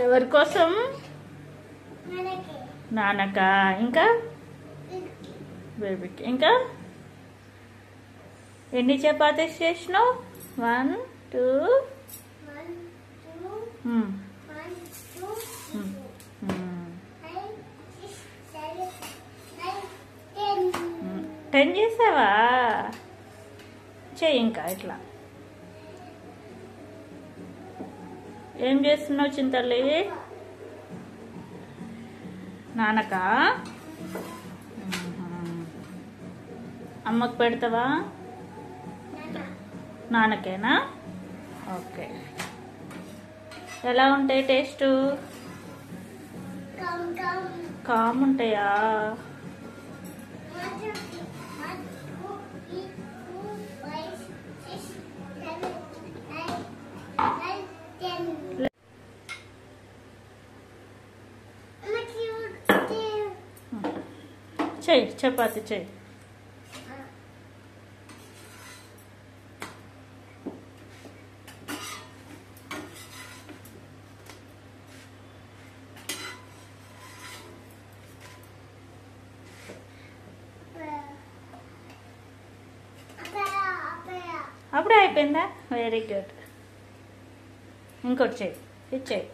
ఎవరి కోసం? నాన్నక. ఇంకా బేబీకి. ఇంకా ఎన్ని చపాతీస్ చేసినావు? 1 2 10 చేసావా? చెయ్యి ఇంకా ఇట్లా. ఏం చేస్తున్నావు చింతల్లి? నాన్నకా? అమ్మకు పెడతావా? నాన్నకేనా? ఓకే. ఎలా ఉంటాయి టేస్ట్? కామ్ ఉంటాయా? చెయ్యి చపాతి చెయ్యి. అప్పుడే అయిపోయిందా? Very good. ఇంకోటి చెయ్యి. ఇది చెయ్యి.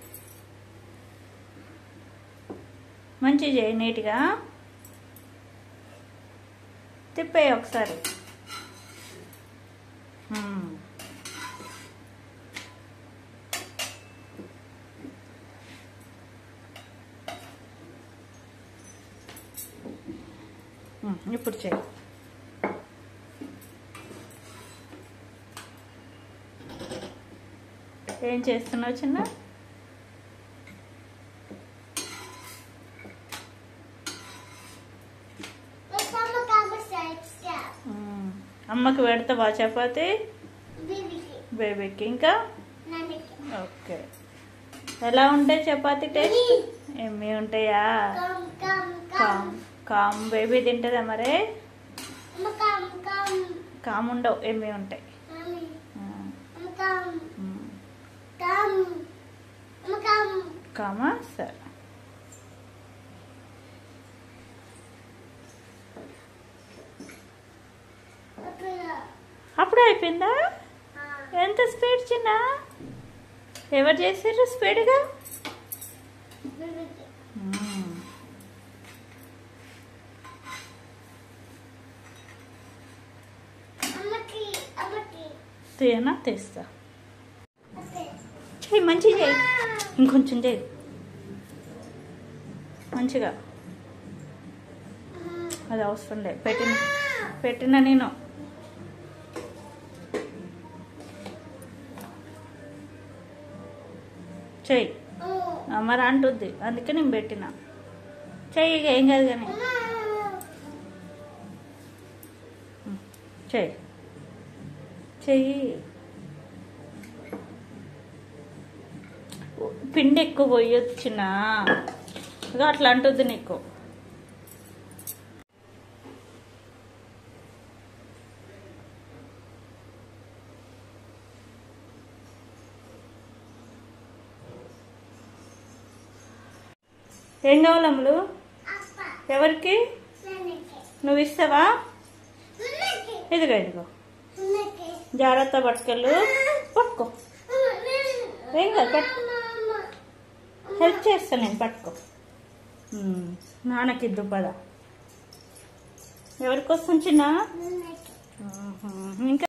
మంచిగా చెయ్యి నీట్గా. తిప్పేయి ఒకసారి. ఇప్పుడు చెయ్యి. ఏం చేస్తున్నావు చిన్న? అమ్మకి పెడతావా చపాతి? బేబీకి. ఇంకా ఓకే. ఎలా ఉంటాయి చపాతి టేస్ట్? ఏమి ఉంటాయా? కామ్. బేబీ తింటుందా మరి? కామ్ ఉండవు, ఏమి ఉంటాయి. కామా? సరే. అప్పుడే అయిపోయిందా? ఎంత స్పీడ్ చిన్న? ఎవరు చేసారు స్పీడ్గా? తీయనా? తీస్తా. చెయ్యి మంచిగా చెయ్యి. ఇంకొంచెం చెయ్యి మంచిగా. అది అవసరం లేదు. పెట్టిన నేను. చెయ్యి. మరి అంటుంది అందుకే నేను పెట్టిన. చెయ్యి ఏం కాదు కానీ. చెయ్యి చెయ్యి. పిండి ఎక్కువ పోయొచ్చిన అట్లా అంటుంది నీకు. ఏం కావాలమ్ములు? ఎవరికి? నువ్వు ఇస్తావా? ఇదిగో ఇదిగో. జాగ్రత్త పట్టుకెళ్ళు. పట్టుకో. ఏం కాదు పట్టుకో. హెల్ప్ చేస్తా నేను. పట్టుకో. నాన్నకిద్దు పద. ఎవరికోసం చిన్న? ఇంకా